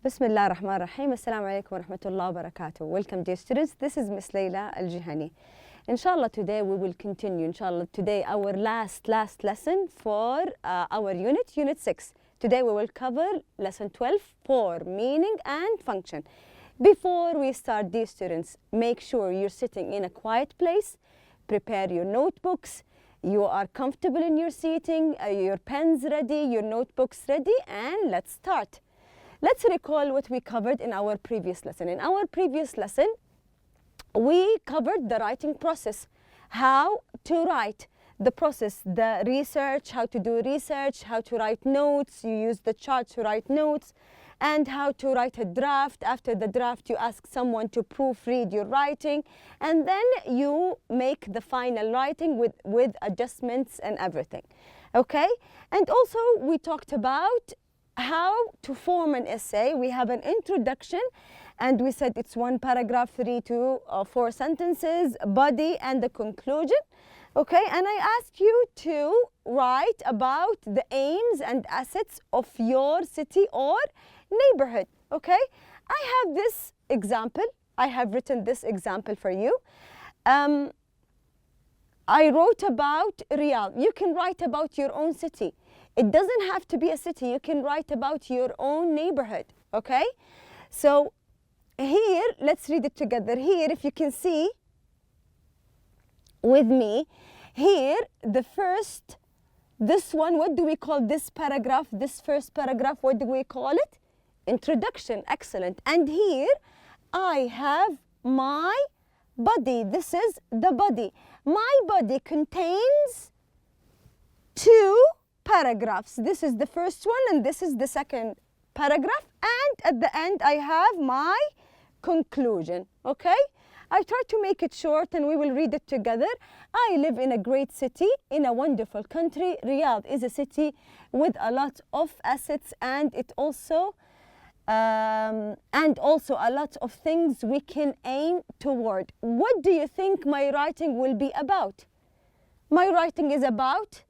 Bismillah ar-Rahman ar-Rahim. Assalamu alaikum wa rahmatullahi wa barakatuh. Welcome, dear students. This is Miss Layla Al-Jihani. Inshallah, today we will continue. Inshallah, today our last lesson for our unit 6. Today we will cover lesson 12, form, meaning and function. Before we start, dear students, make sure you're sitting in a quiet place. Prepare your notebooks. You are comfortable in your seating, your pens ready, your notebooks ready, and let's start. Let's recall what we covered in our previous lesson. In our previous lesson, we covered the writing process, how to write, the process, the research, how to do research, how to write notes, you use the chart to write notes, and how to write a draft. After the draft, you ask someone to proofread your writing, and then you make the final writing with adjustments and everything, okay? And also, we talked about how to form an essay. We have an introduction, and we said it's 1 paragraph, 3 to 4 sentences, body, and the conclusion. Okay, and I asked you to write about the aims and assets of your city or neighborhood. Okay, I have this example. I have written this example for you. I wrote about Riyadh. You can write about your own city. It doesn't have to be a city. You can write about your own neighborhood, okay? So here, let's read it together. Here, if you can see with me, here, this one, what do we call this paragraph? This first paragraph, what do we call it? Introduction, excellent. And here, I have my body. This is the body. My body contains 2 paragraphs. This is the first one and this is the second paragraph, and at the end I have my conclusion, okay? I try to make it short and we will read it together. I live in a great city in a wonderful country. Riyadh is a city with a lot of assets, and it also a lot of things we can aim toward. What do you think my writing will be about? My writing is about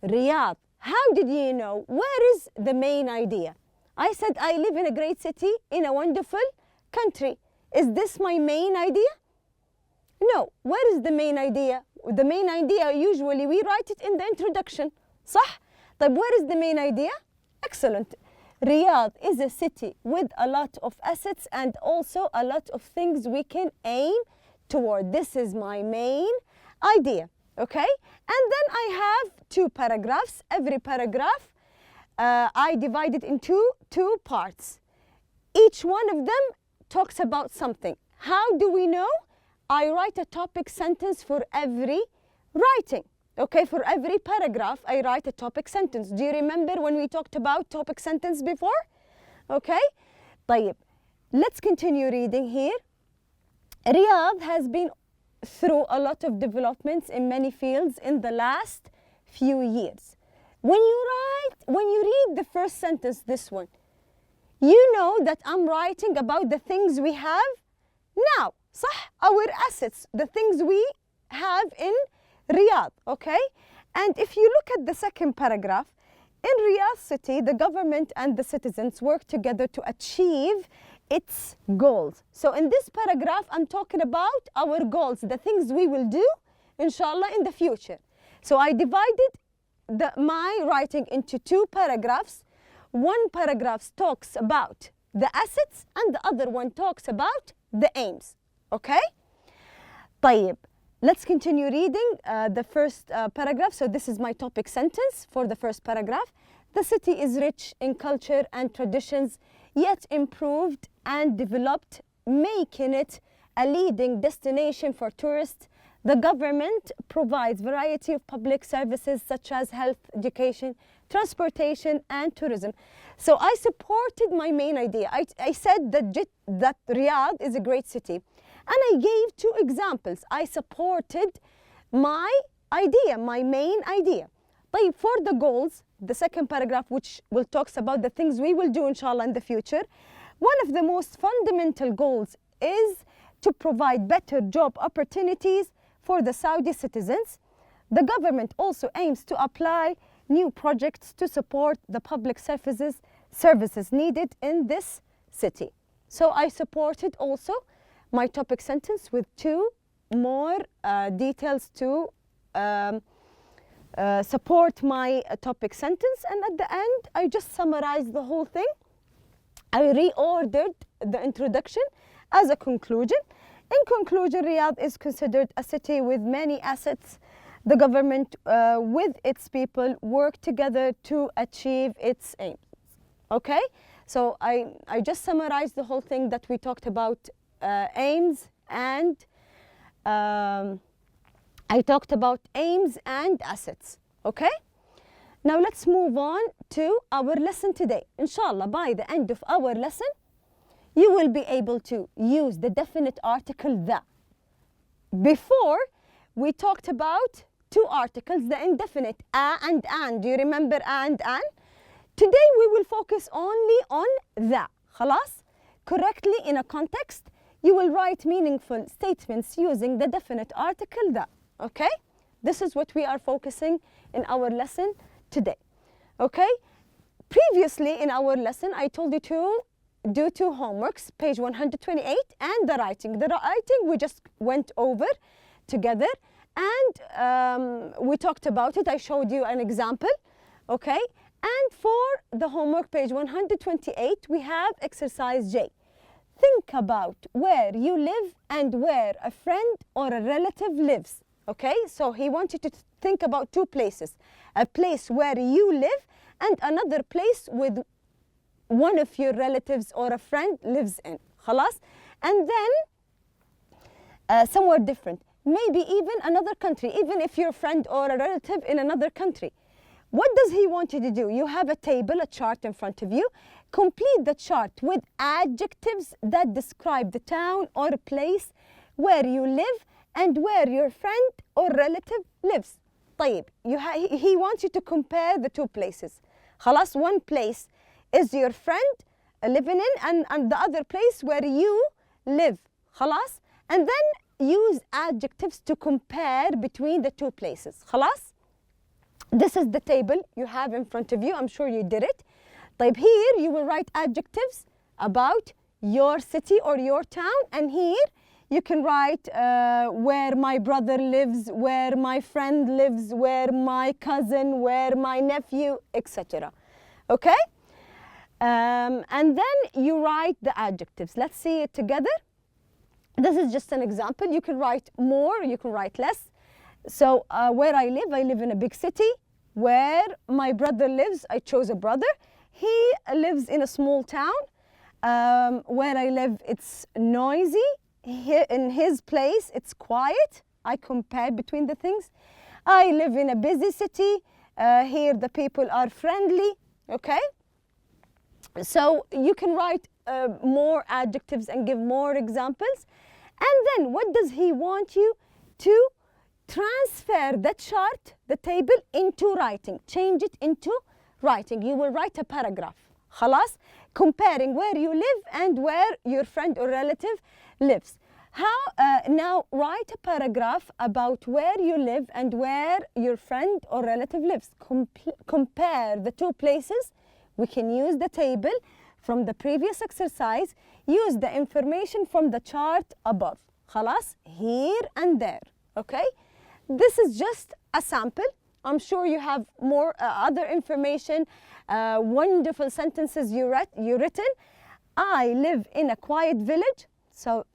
Riyadh. How did you know? Where is the main idea? I said I live in a great city in a wonderful country. Is this my main idea? No. Where is the main idea? The main idea, usually we write it in the introduction. صح? طيب, where is the main idea? Excellent. Riyadh is a city with a lot of assets and also a lot of things we can aim toward. This is my main idea. Okay, and then I have 2 paragraphs. Every paragraph I divided into 2 parts. Each one of them talks about something. How do we know? I write a topic sentence for every writing. Okay, for every paragraph I write a topic sentence. Do you remember when we talked about topic sentence before? Okay, طيب, let's continue reading here. Riyadh has been through a lot of developments in many fields in the last few years. When you read the first sentence, this one, you know that I'm writing about the things we have now, صح? Our assets, the things we have in Riyadh, okay? And if you look at the second paragraph, in Riyadh city, the government and the citizens work together to achieve its goals. So in this paragraph, I'm talking about our goals, the things we will do, inshallah, in the future. So I divided my writing into 2 paragraphs. One paragraph talks about the assets and the other one talks about the aims, okay? طيب, let's continue reading the first paragraph. So this is my topic sentence for the first paragraph. The city is rich in culture and traditions, yet improved and developed, making it a leading destination for tourists. The government provides variety of public services such as health, education, transportation, and tourism. So I supported my main idea. I said that Riyadh is a great city. And I gave 2 examples. I supported my idea, my main idea. طيب, for the goals, the second paragraph, which will talk about the things we will do, inshallah, in the future, one of the most fundamental goals is to provide better job opportunities for the Saudi citizens. The government also aims to apply new projects to support the public services needed in this city. So I supported also my topic sentence with 2 more details to support my topic sentence, and at the end I just summarized the whole thing. I reordered the introduction as a conclusion. In conclusion, Riyadh is considered a city with many assets. The government with its people work together to achieve its aims. Okay, so I just summarized the whole thing that we talked about aims, and I talked about aims and assets. Okay, now let's move on to our lesson today. Inshallah, by the end of our lesson, you will be able to use the definite article the. Before, we talked about 2 articles, the indefinite a and an. Do you remember a and an? Today we will focus only on the. خلاص? Correctly in a context, you will write meaningful statements using the definite article the. Okay? This is what we are focusing in our lesson today. Okay? Previously in our lesson, I told you to do 2 homeworks, page 128 and the writing. The writing we just went over together, and we talked about it. I showed you an example. Okay? And for the homework, page 128, we have exercise J. Think about where you live and where a friend or a relative lives. Okay, so he wanted to think about 2 places. A place where you live and another place with one of your relatives or a friend lives in. خلاص? And then somewhere different. Maybe even another country, even if your friend or a relative in another country. What does he want you to do? You have a table, a chart in front of you. Complete the chart with adjectives that describe the town or place where you live and where your friend or relative lives. طيب, he wants you to compare the 2 places. خلاص, one place is your friend living in, and the other place where you live. خلاص, and then use adjectives to compare between the 2 places. خلاص. This is the table you have in front of you. I'm sure you did it. طيب, here you will write adjectives about your city or your town, and here you can write where my brother lives, where my friend lives, where my cousin, where my nephew, etc. Okay? And then you write the adjectives. Let's see it together. This is just an example. You can write more, you can write less. So where I live in a big city. Where my brother lives, I chose a brother. He lives in a small town. Where I live, it's noisy. Here in his place, it's quiet. I compare between the things. I live in a busy city. Here the people are friendly. Okay? So you can write more adjectives and give more examples. And then what does he want you to transfer the chart, the table, into writing? Change it into writing. You will write a paragraph. خلاص? Comparing where you live and where your friend or relative lives. Now write a paragraph about where you live and where your friend or relative lives. Compare the 2 places. We can use the table from the previous exercise. Use the information from the chart above. خلاص? Here and there. Okay? This is just a sample. I'm sure you have more other information, wonderful sentences you written. I live in a quiet village. So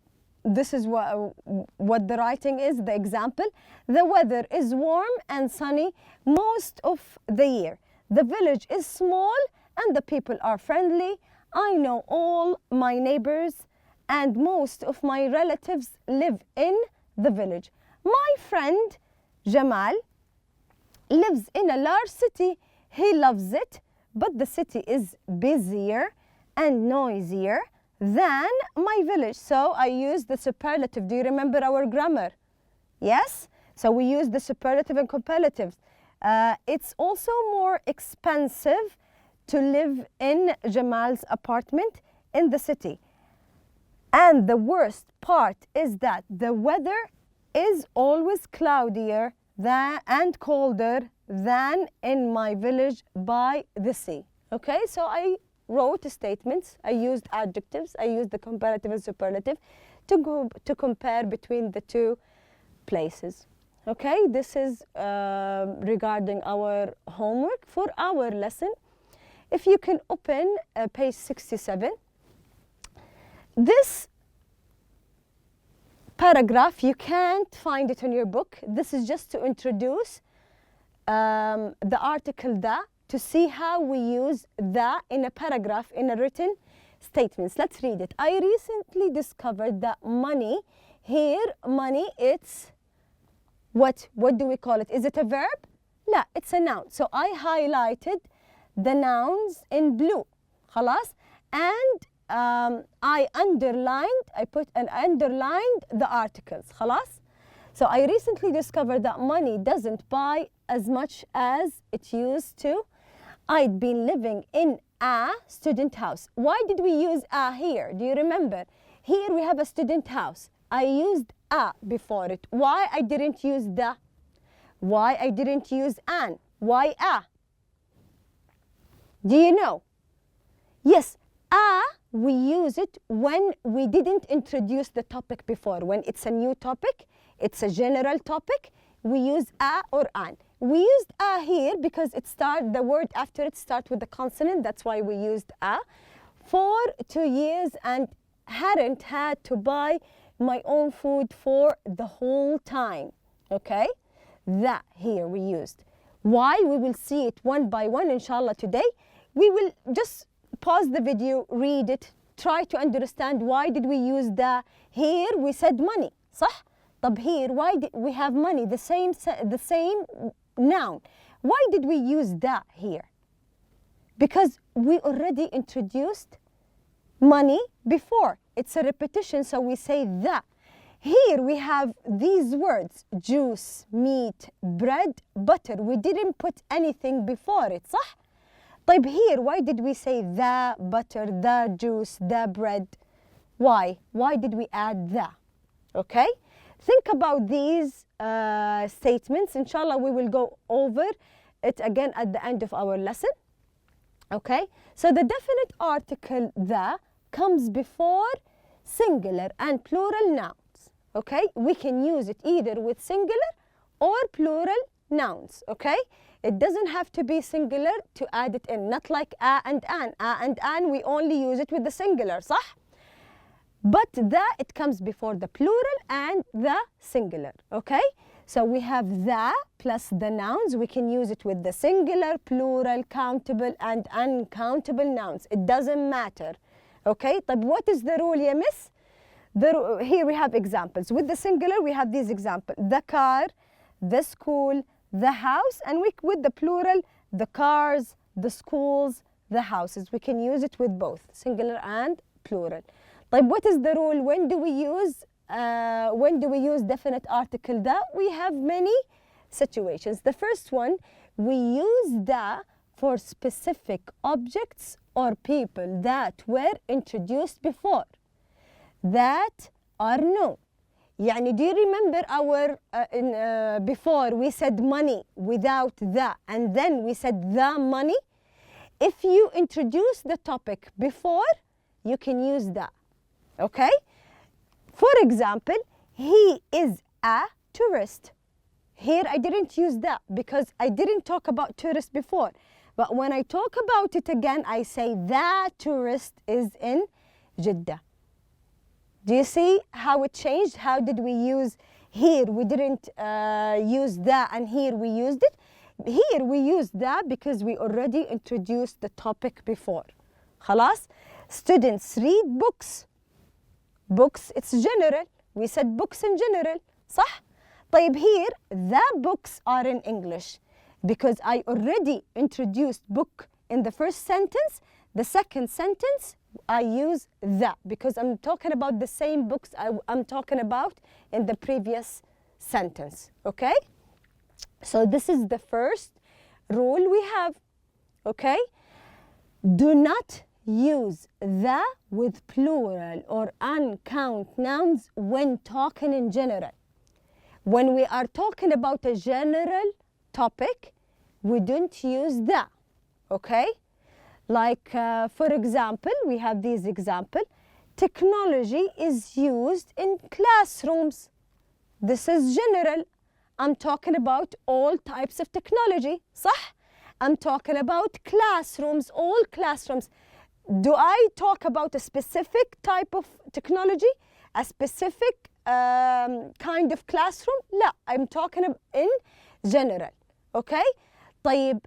this is what the writing is, the example. The weather is warm and sunny most of the year. The village is small and the people are friendly. I know all my neighbors and most of my relatives live in the village. My friend Jamal lives in a large city. He loves it, but the city is busier and noisier than my village. So I use the superlative. Do you remember our grammar? Yes? So we use the superlative and comparative. It's also more expensive to live in Jamal's apartment in the city. And the worst part is that the weather is always cloudier and colder than in my village by the sea. Okay, so I wrote statements. I used adjectives. I used the comparative and superlative to compare between the two places. Okay, this is regarding our homework for our lesson. If you can open page 67. This paragraph, you can't find it in your book. This is just to introduce the article the, to see how we use the in a paragraph in a written statements. Let's read it. I recently discovered that money, here money, it's what do we call it? Is it a verb? لا, it's a noun. So I highlighted the nouns in blue. خلاص? And I underlined the articles. خلاص? So I recently discovered that money doesn't buy as much as it used to. I'd been living in a student house. Why did we use a here? Do you remember? Here we have a student house. I used a before it. Why I didn't use the? Why I didn't use an? Why a? Do you know? Yes, a, we use it when we didn't introduce the topic before. When it's a new topic, it's a general topic, we use a or an. We used a here because the word after it starts with the consonant. That's why we used a. For 2 years and hadn't had to buy my own food for the whole time. Okay? That here we used. Why? We will see it one by one, inshallah, today. We will just pause the video, read it, try to understand why did we use the. Here we said money. صح? طب here, why did we have money? The same noun. Why did we use that here? Because we already introduced money before. It's a repetition, so we say that. Here we have these words: juice, meat, bread, butter. We didn't put anything before it, صح? طيب here, why did we say the butter, the juice, the bread? Why? Why did we add the? Okay? Think about these statements. Inshallah, we will go over it again at the end of our lesson. Okay? So the definite article the comes before singular and plural nouns. Okay? We can use it either with singular or plural nouns. Okay? It doesn't have to be singular to add it in. Not like a and an. A and an, we only use it with the singular, صح? But the, it comes before the plural and the singular. Okay? So we have the plus the nouns. We can use it with the singular, plural, countable, and uncountable nouns. It doesn't matter. Okay? But what is the rule, ya miss? Here we have examples. With the singular, we have these examples: the car, the school, the house, and with the plural, the cars, the schools, the houses. We can use it with both singular and plural. But what is the rule? When do we use definite article the? We have many situations. The first one, we use the for specific objects or people that were introduced before, that are known. يعني, do you remember our before we said money without the, and then we said the money? If you introduce the topic before, you can use the. Okay? For example, he is a tourist. Here I didn't use that because I didn't talk about tourist before. But when I talk about it again, I say the tourist is in Jeddah. Do you see how it changed? How did we use here? We didn't use that, and here we used it. Here we used that because we already introduced the topic before. خلاص? Students read books. Books, it's general. We said books in general. صح? طيب here, the books are in English because I already introduced book in the first sentence. The second sentence, I use the because I'm talking about the same books I'm talking about in the previous sentence. Okay? So this is the first rule we have. Okay? Do not use the with plural or uncount nouns when talking in general. When we are talking about a general topic, we don't use the. Okay? Like, for example, we have these example. Technology is used in classrooms. This is general. I'm talking about all types of technology. صح? I'm talking about classrooms, all classrooms. Do I talk about a specific type of technology? A specific kind of classroom? لا, I'm talking in general. Okay? طيب,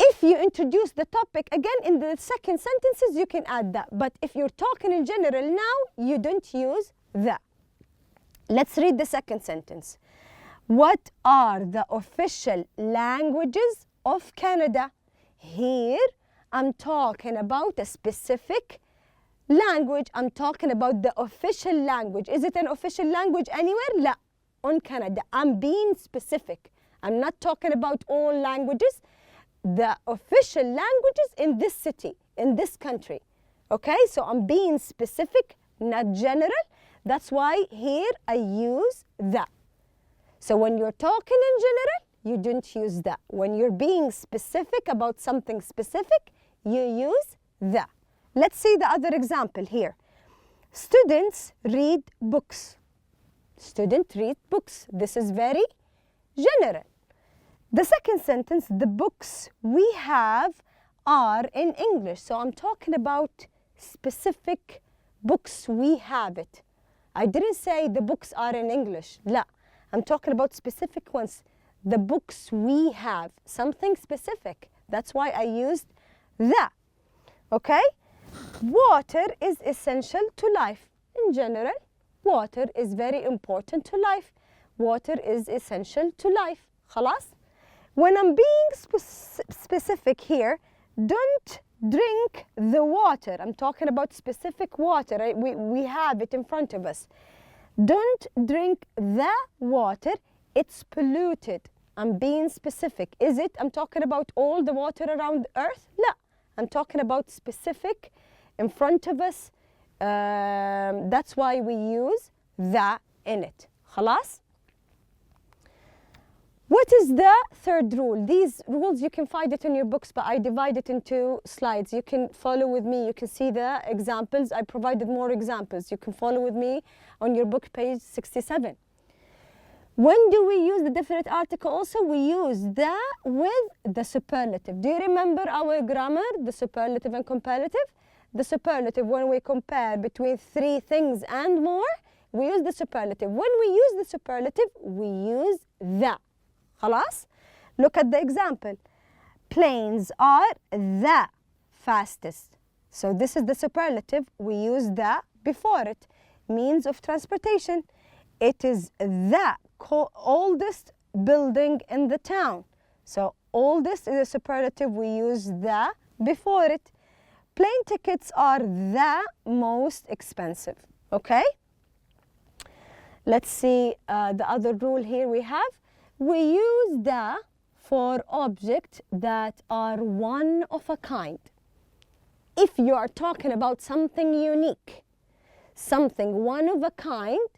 if you introduce the topic again in the second sentences, you can add that. But if you're talking in general now, you don't use that. Let's read the second sentence. What are the official languages of Canada? Here, I'm talking about a specific language. I'm talking about the official language. Is it an official language anywhere? لا. On Canada. I'm being specific. I'm not talking about all languages. The official languages in this city, in this country. Okay, so I'm being specific, not general. That's why here I use that. So when you're talking in general, you don't use that. When you're being specific about something specific, you use that. Let's see the other example here. Students read books. Students read books. This is very general. The second sentence, the books we have are in English. So I'm talking about specific books we have it. I didn't say the books are in English. لا. I'm talking about specific ones. The books we have. Something specific. That's why I used that. Okay? Water is essential to life. In general, water is very important to life. Water is essential to life. خلاص? When I'm being specific here, don't drink the water. I'm talking about specific water. Right? We have it in front of us. Don't drink the water. It's polluted. I'm being specific. Is it? I'm talking about all the water around the earth? لا. I'm talking about specific in front of us. That's why we use the in it. خلاص? What is the third rule? These rules, you can find it in your books, but I divide it into slides. You can follow with me. You can see the examples. I provided more examples. You can follow with me on your book, page 67. When do we use the definite article also? We use the with the superlative. Do you remember our grammar, the superlative and comparative? The superlative, when we compare between three things and more, we use the superlative. When we use the superlative, we use the. خلاص? Look at the example. Planes are the fastest. So this is the superlative. We use the before it. Means of transportation. It is the oldest building in the town. So oldest is a superlative. We use the before it. Plane tickets are the most expensive. Okay? Let's see the other rule here we have. We use the for objects that are one of a kind. If you are talking about something unique, something one of a kind,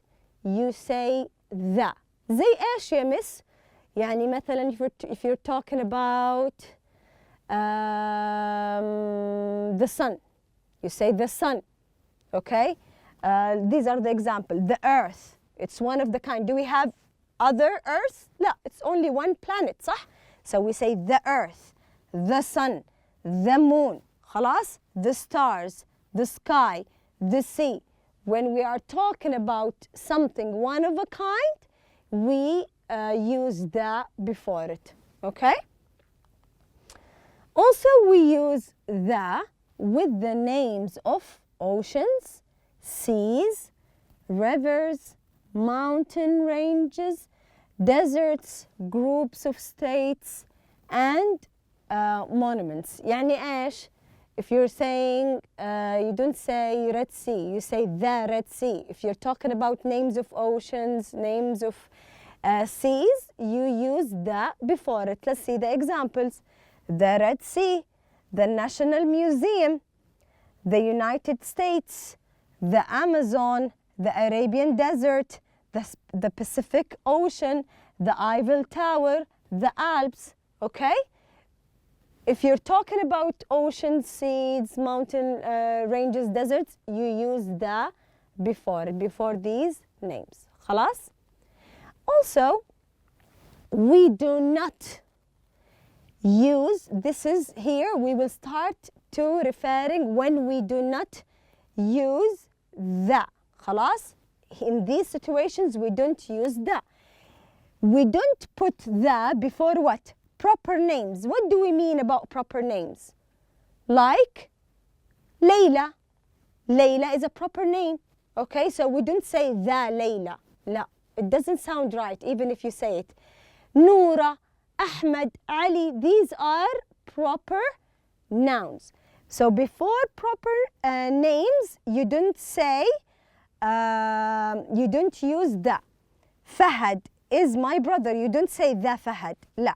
you say the. زي إيش يا مس؟ يعني مثلا if you're talking about the sun, you say the sun. Okay? These are the examples. The earth, it's one of the kind. Do we have other earths? لا, it's only one planet, صح? So we say the earth, the sun, the moon, خلاص? The stars, the sky, the sea. When we are talking about something one of a kind, we use the before it, okay? Also, we use the with the names of oceans, seas, rivers, mountain ranges, deserts, groups of states, and monuments. يعني إيش? If you're saying, you don't say Red Sea, you say the Red Sea. If you're talking about names of oceans, names of seas, you use the before it. Let's see the examples. The Red Sea, the National Museum, the United States, the Amazon, the Arabian Desert, the Pacific Ocean, the Eiffel Tower, the Alps, okay? If you're talking about oceans, seas, mountain ranges, deserts, you use the before these names. خلاص? Also, we do not use, this is here, we will start to referring when we do not use the. خلاص? In these situations, we don't use the. We don't put the before what? Proper names. What do we mean about proper names? Like Layla. Layla is a proper name. Okay, so we don't say the Layla. لا, it doesn't sound right even if you say it. Noura, Ahmed, Ali, these are proper nouns. So before proper names, you don't say, you don't use the. Fahad is my brother. You don't say the Fahad. لا.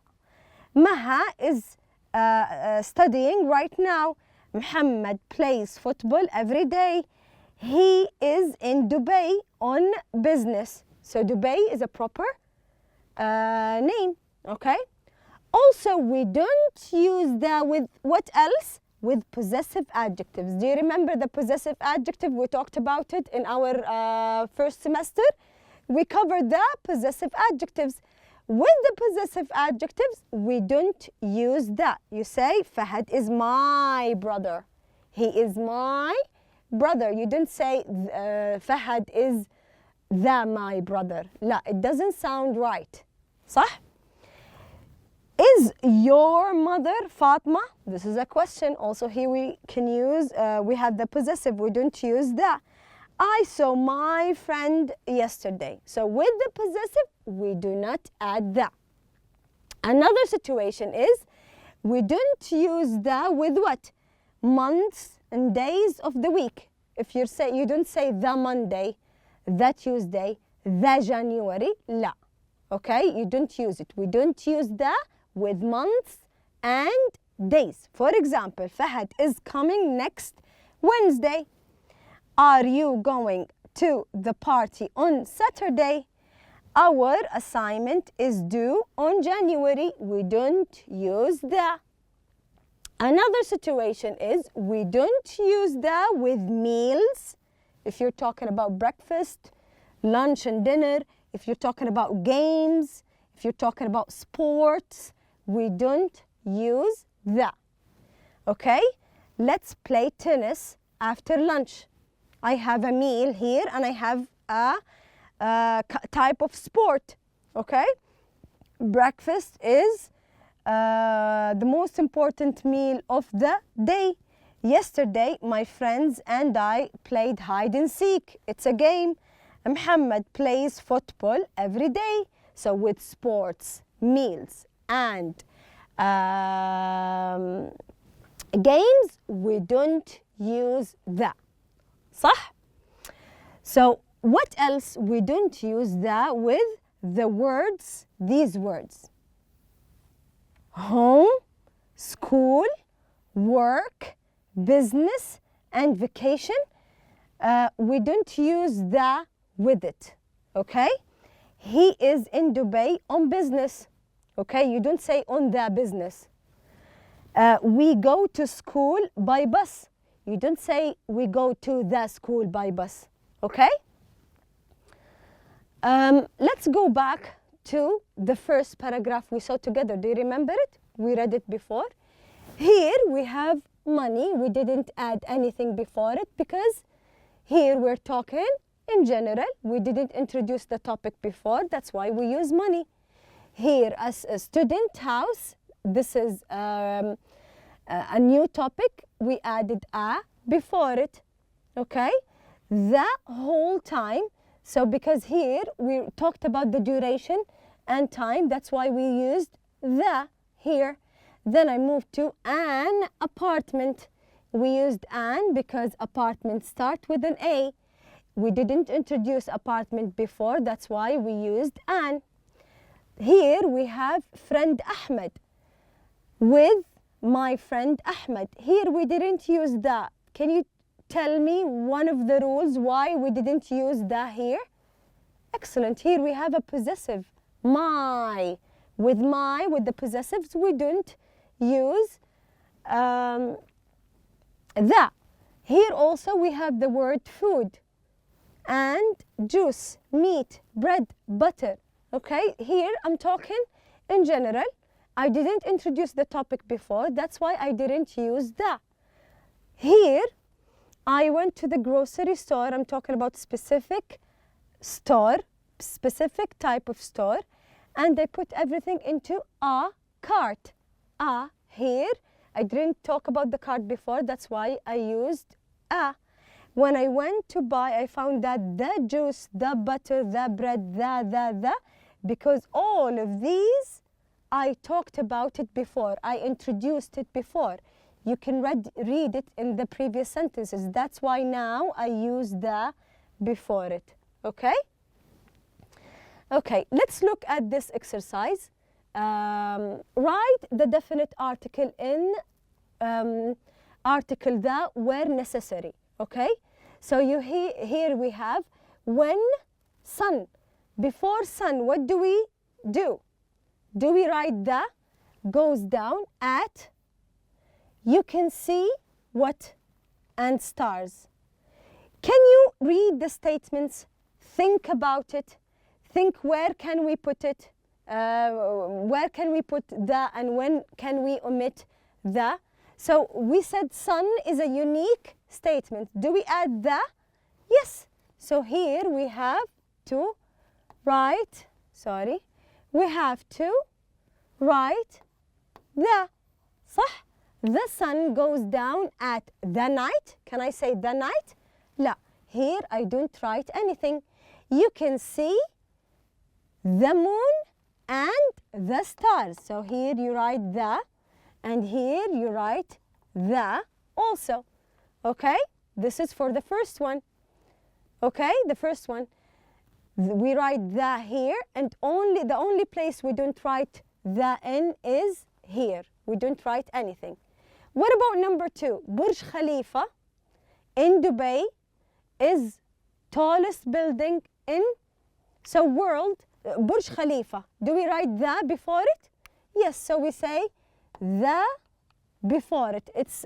Maha is studying right now. Muhammad plays football every day. He is in Dubai on business. So Dubai is a proper name, okay? Also, we don't use the with what else? With possessive adjectives. Do you remember the possessive adjective? We talked about it in our first semester. We covered the possessive adjectives. With the possessive adjectives, we don't use the. You say, Fahad is my brother. He is my brother. You don't say, Fahad is my brother. لا, it doesn't sound right. صح? Is your mother Fatma? This is a question. Also here we can use, we have the possessive. We don't use the. I saw my friend yesterday. So with the possessive, we do not add the. Another situation is, we don't use the with what? Months and days of the week. If you say, you don't say the Monday, the Tuesday, the January, لا. Okay, you don't use it. We don't use the with months and days. For example, Fahad is coming next Wednesday. Are you going to the party on Saturday? Our assignment is due on January. We don't use the. Another situation is, we don't use the with meals. If you're talking about breakfast, lunch and dinner, if you're talking about games, if you're talking about sports, we don't use the. Okay? Let's play tennis after lunch. I have a meal here and I have a type of sport. Okay? Breakfast is the most important meal of the day. Yesterday, my friends and I played hide and seek. It's a game. Muhammad plays football every day. So with sports, meals, and games, we don't use the. صح? So what else we don't use the with? The words, these words. Home, school, work, business, and vacation. We don't use the with it, okay? He is in Dubai on business, okay? You don't say on the business. We go to school by bus. You don't say we go to the school by bus, okay? Let's go back to the first paragraph we saw together. Do you remember it? We read it before. Here we have money. We didn't add anything before it because here we're talking in general. We didn't introduce the topic before. That's why we use money. Here as a student house, this is a new topic. We added a before it, okay? The whole time. So because here we talked about the duration and time, that's why we used the here. Then I moved to an apartment. We used an because apartment start with an A. We didn't introduce apartment before, that's why we used an. Here we have friend Ahmed with my friend Ahmed. Here we didn't use the. Can you tell me one of the rules why we didn't use the here? Excellent. Here we have a possessive, my. With the possessives, we don't use The. Here also we have the word food and juice, meat, bread, butter. Okay, here I'm talking in general. I didn't introduce the topic before, that's why I didn't use the. Here, I went to the grocery store. I'm talking about specific store, specific type of store, and they put everything into a cart. Here, I didn't talk about the cart before, that's why I used a. When I went to buy, I found that the juice, the butter, the bread, the, because all of these, I talked about it before. I introduced it before. You can read it in the previous sentences. That's why now I use the before it. Okay? Okay, let's look at this exercise. Write the definite article in article the where necessary. Okay? So here we have when sun. Before sun, what do we do? Do we write the goes down at? You can see what and stars. Can you read the statements? Think about it. Think where can we put it? Where can we put the and when can we omit the? So we said sun is a unique statement. Do we add the? Yes. So here we have to write, we have to write the. صح? The sun goes down at the night. Can I say the night? لا. Here I don't write anything. You can see the moon and the stars. So here you write the, and here you write the also. Okay? This is for the first one. Okay? The first one. We write the here, and the only place we don't write the in is here. We don't write anything. What about number 2? Burj Khalifa in Dubai is tallest building in world. Burj Khalifa. Do we write the before it? Yes. So we say the before it. It's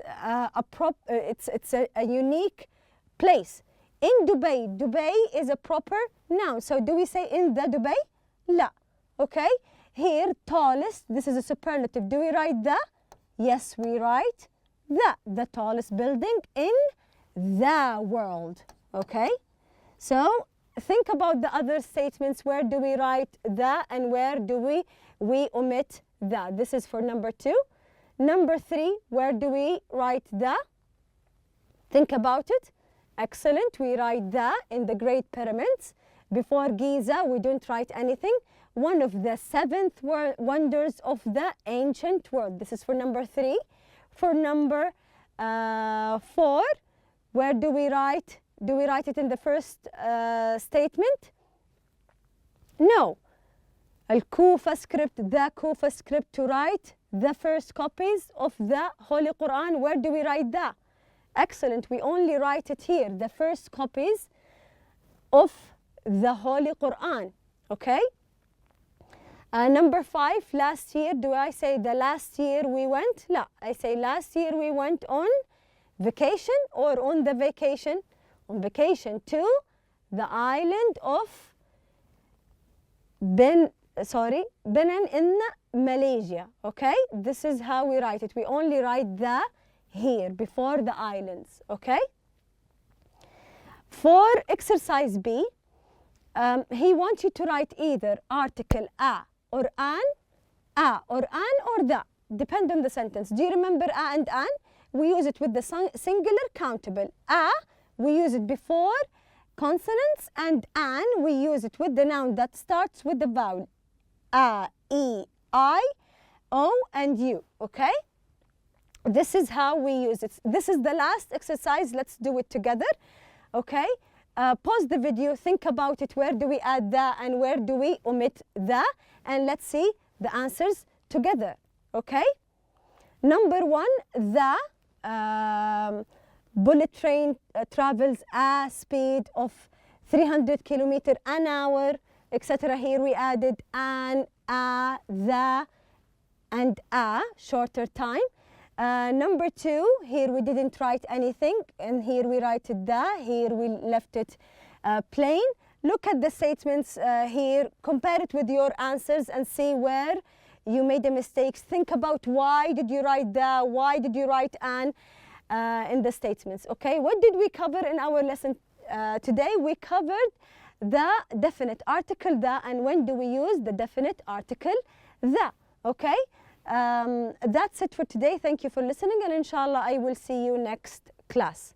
a unique place. In Dubai. Dubai is a proper noun. So do we say in the Dubai? لا. Okay. Here tallest. This is a superlative. Do we write the? Yes, we write the tallest building in the world. Okay? So think about the other statements. Where do we write the and where do we omit the? This is for number 2. Number 3, where do we write the? Think about it. Excellent. We write the in the Great Pyramids. Before Giza, we don't write anything. One of the 7th wonders of the ancient world. This is for number 3. For number 4, where do we write? Do we write it in the first statement? No. Al-Kufa script, the Kufa script, to write the first copies of the Holy Quran. Where do we write the? Excellent. We only write it here, the first copies of the Holy Quran. Okay? Number 5, last year. Do I say the last year we went? No, I say last year we went on vacation or on the vacation. On vacation to the island of Benin in Malaysia. Okay? This is how we write it. We only write the here before the islands. Okay? For exercise B, he wants you to write either article a or an or the. Depend on the sentence. Do you remember a and an? We use it with the singular countable. A, we use it before consonants, and an, we use it with the noun that starts with the vowel. A, E, I, O, and U. Okay? This is how we use it. This is the last exercise. Let's do it together. Okay? Pause the video, think about it. Where do we add the and where do we omit the? And let's see the answers together. Okay? Number 1, the bullet train travels a speed of 300 kilometers an hour, etc. Here we added an, a, the, and a, shorter time. Number 2, here we didn't write anything, and here we write the, here we left it plain. Look at the statements here, compare it with your answers and see where you made the mistakes. Think about why did you write the, why did you write an in the statements, okay? What did we cover in our lesson today? We covered the definite article the, and when do we use the definite article the, okay? That's it for today. Thank you for listening, and inshallah I will see you next class.